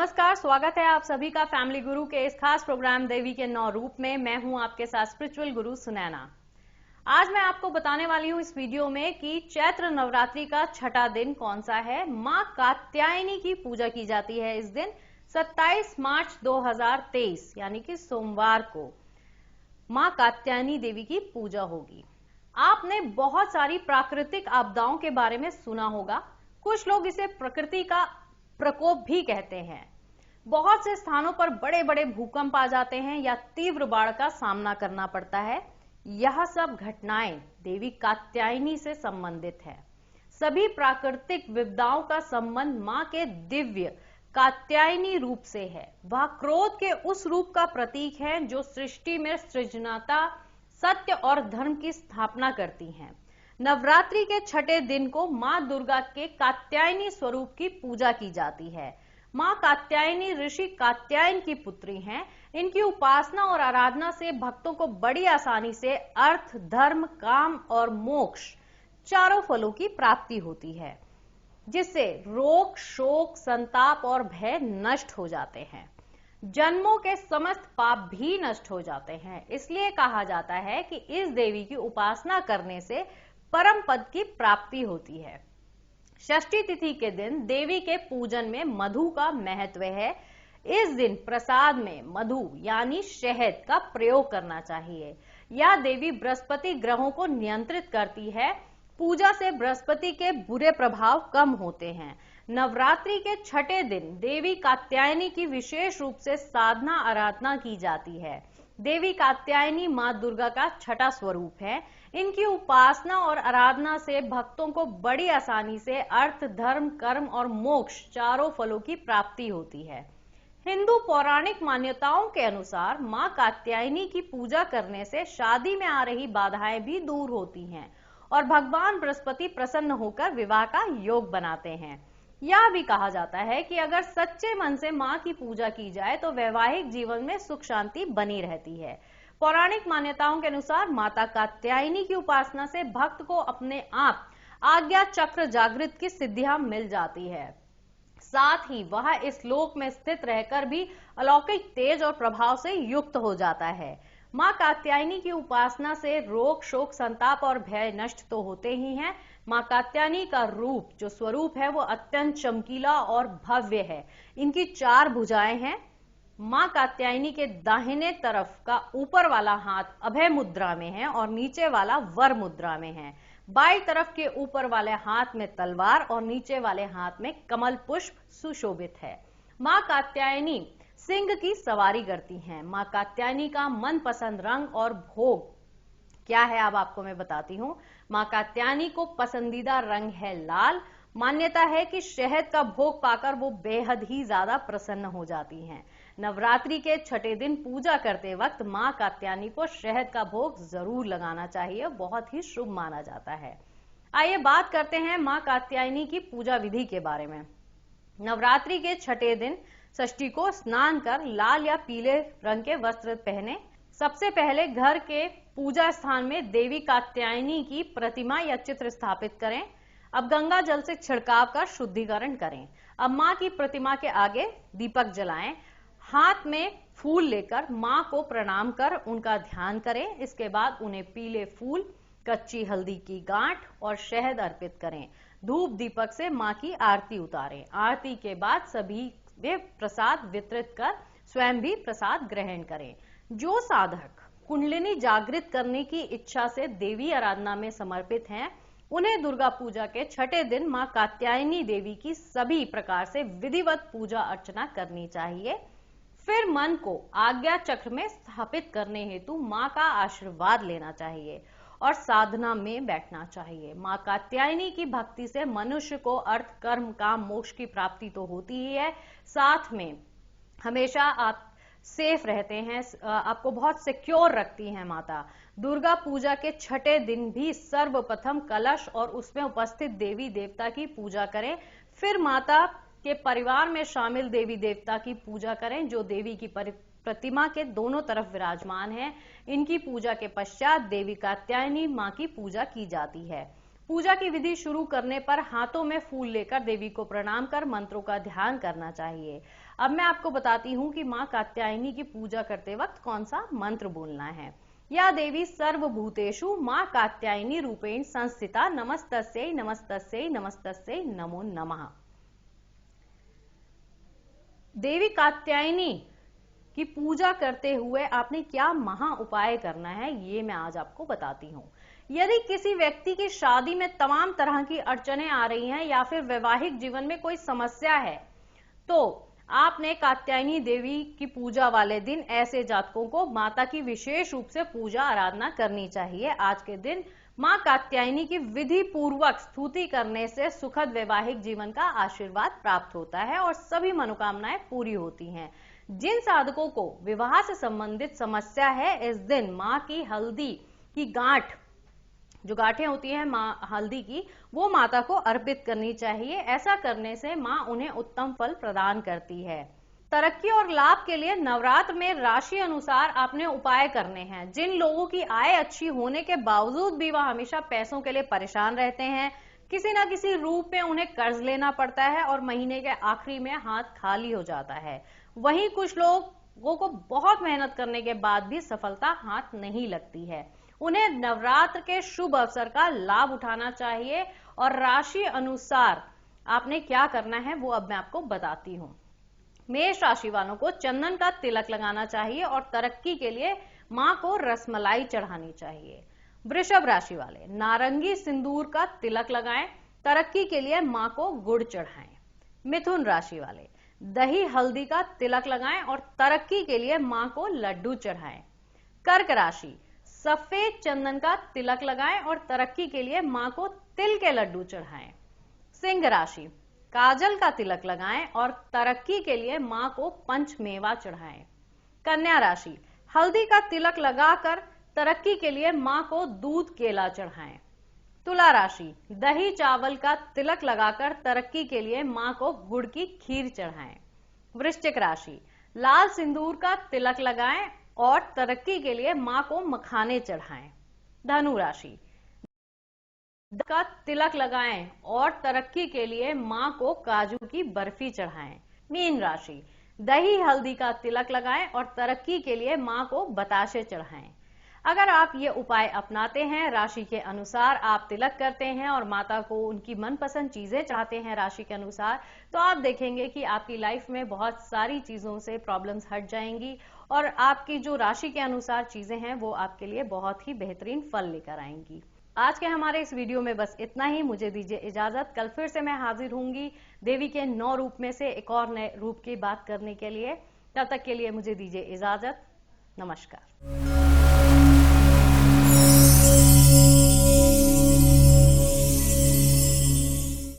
नमस्कार, स्वागत है आप सभी का फैमिली गुरु के इस खास प्रोग्राम देवी के 9 रूप में। मैं हूं आपके साथ स्पिरिचुअल गुरु सुनैना। आज मैं आपको बताने वाली हूं इस वीडियो में कि चैत्र नवरात्रि का छठा दिन कौन सा है। मां कात्यायनी की पूजा की जाती है। इस दिन 27 मार्च 2023 यानी कि सोमवार को मां कात्यायनी देवी की पूजा होगी। आपने बहुत सारी प्राकृतिक आपदाओं के बारे में सुना होगा। कुछ लोग इसे प्रकृति का प्रकोप भी कहते हैं। बहुत से स्थानों पर बड़े बड़े भूकंप आ जाते हैं या तीव्र बाढ़ का सामना करना पड़ता है। यह सब घटनाएं देवी कात्यायनी से संबंधित है। सभी प्राकृतिक विपदाओं का संबंध मां के दिव्य कात्यायनी रूप से है। वह क्रोध के उस रूप का प्रतीक है जो सृष्टि में सृजनता, सत्य और धर्म की स्थापना करती हैं। नवरात्रि के छठे दिन को मां दुर्गा के कात्यायनी स्वरूप की पूजा की जाती है। मां कात्यायनी ऋषि कात्यायन की पुत्री हैं। इनकी उपासना और आराधना से भक्तों को बड़ी आसानी से अर्थ, धर्म, काम और मोक्ष चारों फलों की प्राप्ति होती है, जिससे रोग, शोक, संताप और भय नष्ट हो जाते हैं। जन्मों के समस्त पाप भी नष्ट हो जाते हैं। इसलिए कहा जाता है कि इस देवी की उपासना करने से परम पद की प्राप्ति होती है। षष्ठी तिथि के दिन देवी के पूजन में मधु का महत्व है। इस दिन प्रसाद में मधु यानी शहद का प्रयोग करना चाहिए। यह देवी बृहस्पति ग्रहों को नियंत्रित करती है। पूजा से बृहस्पति के बुरे प्रभाव कम होते हैं। नवरात्रि के छठे दिन देवी कात्यायनी की विशेष रूप से साधना आराधना की जाती है। देवी कात्यायनी मां दुर्गा का छठा स्वरूप है। इनकी उपासना और आराधना से भक्तों को बड़ी आसानी से अर्थ, धर्म, कर्म और मोक्ष चारों फलों की प्राप्ति होती है। हिंदू पौराणिक मान्यताओं के अनुसार मां कात्यायनी की पूजा करने से शादी में आ रही बाधाएं भी दूर होती हैं और भगवान बृहस्पति प्रसन्न होकर विवाह का योग बनाते हैं। यह भी कहा जाता है कि अगर सच्चे मन से मां की पूजा की जाए तो वैवाहिक जीवन में सुख शांति बनी रहती है। पौराणिक मान्यताओं के अनुसार माता कात्यायनी की उपासना से भक्त को अपने आप आज्ञा चक्र जागृत की सिद्धियां मिल जाती है। साथ ही वह इस लोक में स्थित रहकर भी अलौकिक तेज और प्रभाव से युक्त हो जाता है। मां कात्यायनी की उपासना से रोग, शोक, संताप और भय नष्ट तो होते ही हैं। मां कात्यायनी का रूप जो स्वरूप है वो अत्यंत चमकीला और भव्य है। इनकी 4 भुजाएं हैं। मां कात्यायनी के दाहिने तरफ का ऊपर वाला हाथ अभय मुद्रा में है और नीचे वाला वर मुद्रा में है। बाईं तरफ के ऊपर वाले हाथ में तलवार और नीचे वाले हाथ में कमल पुष्प सुशोभित है। मां कात्यायनी सिंह की सवारी करती हैं। मां कात्यायनी का मनपसंद रंग और भोग क्या है, अब आपको मैं बताती हूं। मां कात्यायनी को पसंदीदा रंग है लाल। मान्यता है कि शहद का भोग पाकर वो बेहद ही ज्यादा प्रसन्न हो जाती हैं। नवरात्रि के छठे दिन पूजा करते वक्त मां कात्यायनी को शहद का भोग जरूर लगाना चाहिए, बहुत ही शुभ माना जाता है। आइए बात करते हैं मां कात्यायनी की पूजा विधि के बारे में। नवरात्रि के छठे दिन षष्ठी को स्नान कर लाल या पीले रंग के वस्त्र पहने। सबसे पहले घर के पूजा स्थान में देवी कात्यायनी की प्रतिमा या चित्र स्थापित करें। अब गंगा जल से छिड़काव कर शुद्धिकरण करें। अब मां की प्रतिमा के आगे दीपक जलाएं। हाथ में फूल लेकर मां को प्रणाम कर उनका ध्यान करें। इसके बाद उन्हें पीले फूल, कच्ची हल्दी की गांठ और शहद अर्पित करें। धूप दीपक से मां की आरती उतारें। आरती के बाद सभी वे प्रसाद वितरित कर स्वयं भी प्रसाद ग्रहण करें। जो साधक कुंडलिनी जागृत करने की इच्छा से देवी आराधना में समर्पित हैं, उन्हें दुर्गा पूजा के छठे दिन मां कात्यायनी देवी की सभी प्रकार से विधिवत पूजा अर्चना करनी चाहिए। फिर मन को आज्ञा चक्र में स्थापित करने हेतु मां का आशीर्वाद लेना चाहिए और साधना में बैठना चाहिए। मां कात्यायनी की भक्ति से मनुष्य को अर्थ, कर्म, काम, मोक्ष की प्राप्ति तो होती ही है, साथ में हमेशा आप सेफ रहते हैं, आपको बहुत सिक्योर रखती हैं माता। दुर्गा पूजा के छठे दिन भी सर्वप्रथम कलश और उसमें उपस्थित देवी देवता की पूजा करें। फिर माता के परिवार में शामिल देवी देवता की पूजा करें जो देवी की प्रतिमा के दोनों तरफ विराजमान हैं। इनकी पूजा के पश्चात देवी कात्यायनी मां की पूजा की जाती है। पूजा की विधि शुरू करने पर हाथों में फूल लेकर देवी को प्रणाम कर मंत्रों का ध्यान करना चाहिए। अब मैं आपको बताती हूँ कि माँ कात्यायनी की पूजा करते वक्त कौन सा मंत्र बोलना है। या देवी सर्वभूतेषु माँ कात्यायनी रूपेण संस्थिता नमस्तस्यै नमस्तस्यै नमस्तस्यै नमो नमः। देवी कात्यायनी की पूजा करते हुए आपने क्या महा उपाय करना है, ये मैं आज आपको बताती हूँ। यदि किसी व्यक्ति की शादी में तमाम तरह की अड़चनें आ रही हैं या फिर वैवाहिक जीवन में कोई समस्या है, तो आपने कात्यायनी देवी की पूजा वाले दिन ऐसे जातकों को माता की विशेष रूप से पूजा आराधना करनी चाहिए। आज के दिन मां कात्यायनी की विधि पूर्वक स्तुति करने से सुखद वैवाहिक जीवन का आशीर्वाद प्राप्त होता है और सभी मनोकामनाएं पूरी होती हैं। जिन साधकों को विवाह से संबंधित समस्या है, इस दिन मां की हल्दी की गांठ, जो गांठें होती हैं मां हल्दी की, वो माता को अर्पित करनी चाहिए। ऐसा करने से मां उन्हें उत्तम फल प्रदान करती है। तरक्की और लाभ के लिए नवरात्र में राशि अनुसार आपने उपाय करने हैं। जिन लोगों की आय अच्छी होने के बावजूद भी वह हमेशा पैसों के लिए परेशान रहते हैं, किसी ना किसी रूप में उन्हें कर्ज लेना पड़ता है और महीने के आखिरी में हाथ खाली हो जाता है। वहीं कुछ लोगों को बहुत मेहनत करने के बाद भी सफलता हाथ नहीं लगती है। उन्हें नवरात्र के शुभ अवसर का लाभ उठाना चाहिए और राशि अनुसार आपने क्या करना है वो अब मैं आपको बताती हूँ। मेष राशि वालों को चंदन का तिलक लगाना चाहिए और तरक्की के लिए मां को रसमलाई चढ़ानी चाहिए। वृषभ राशि वाले नारंगी सिंदूर का तिलक लगाएं, तरक्की के लिए मां को गुड़ चढ़ाएं। मिथुन राशि वाले दही हल्दी का तिलक लगाएं और तरक्की के लिए मां को लड्डू चढ़ाएं। कर्क राशि सफेद चंदन का तिलक लगाएं और तरक्की के लिए मां को तिल के लड्डू चढ़ाएं। सिंह राशि काजल का तिलक लगाएं और तरक्की के लिए मां को पंचमेवा चढ़ाएं। कन्या राशि हल्दी का तिलक लगाकर तरक्की के लिए मां को दूध केला चढ़ाएं। तुला राशि दही चावल का तिलक लगाकर तरक्की के लिए मां को गुड़ की खीर चढ़ाएं। वृश्चिक राशि लाल सिंदूर का तिलक लगाएं और तरक्की के लिए मां को मखाने चढ़ाएं। धनु राशि का तिलक लगाएं और तरक्की के लिए मां को काजू की बर्फी चढ़ाएं। मीन राशि दही हल्दी का तिलक लगाएं और तरक्की के लिए मां को बताशे चढ़ाएं। अगर आप ये उपाय अपनाते हैं, राशि के अनुसार आप तिलक करते हैं और माता को उनकी मनपसंद चीजें चाहते हैं राशि के अनुसार, तो आप देखेंगे कि आपकी लाइफ में बहुत सारी चीजों से प्रॉब्लम्स हट जाएंगी और आपकी जो राशि के अनुसार चीजें हैं वो आपके लिए बहुत ही बेहतरीन फल लेकर आएंगी। आज के हमारे इस वीडियो में बस इतना ही। मुझे दीजिए इजाजत। कल फिर से मैं हाजिर होंगी देवी के 9 रूप में से एक और नए रूप की बात करने के लिए। तब तक के लिए मुझे दीजिए इजाजत। नमस्कार।